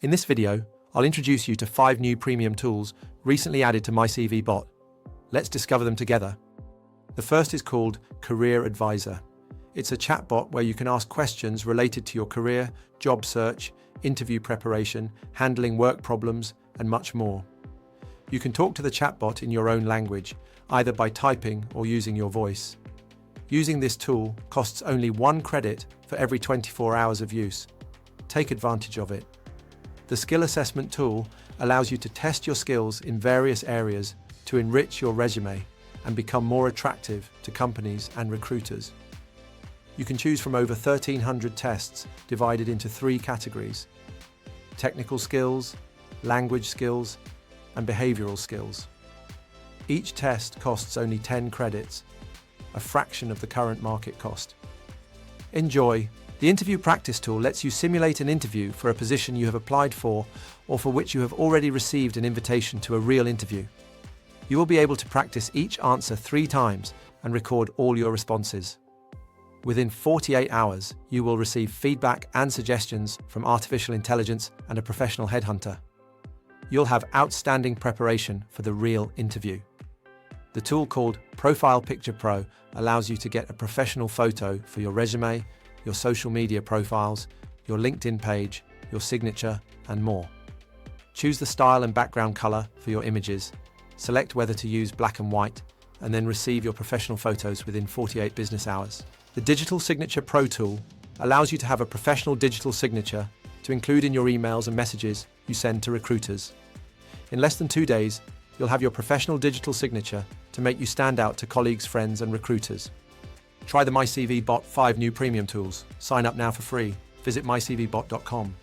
In this video, I'll introduce you to 5 new premium tools recently added to MyCVBot. Let's discover them together. The first is called Career Advisor. It's a chatbot where you can ask questions related to your career, job search, interview preparation, handling work problems, and much more. You can talk to the chatbot in your own language, either by typing or using your voice. Using this tool costs only 1 credit for every 24 hours of use. Take advantage of it. The skill assessment tool allows you to test your skills in various areas to enrich your resume and become more attractive to companies and recruiters. You can choose from over 1,300 tests divided into 3 categories: technical skills, language skills, and behavioral skills. Each test costs only 10 credits, a fraction of the current market cost. Enjoy! The interview practice tool lets you simulate an interview for a position you have applied for or for which you have already received an invitation to a real interview. You will be able to practice each answer 3 times and record all your responses. Within 48 hours, you will receive feedback and suggestions from artificial intelligence and a professional headhunter. You'll have outstanding preparation for the real interview. The tool called Profile Picture Pro allows you to get a professional photo for your resume, your social media profiles, your LinkedIn page, your signature, and more. Choose the style and background color for your images, select whether to use black and white, and then receive your professional photos within 48 business hours. The Digital Signature Pro tool allows you to have a professional digital signature to include in your emails and messages you send to recruiters. In less than 2 days, you'll have your professional digital signature to make you stand out to colleagues, friends, and recruiters. Try the MyCVBot 5 new premium tools. Sign up now for free. Visit mycvbot.com.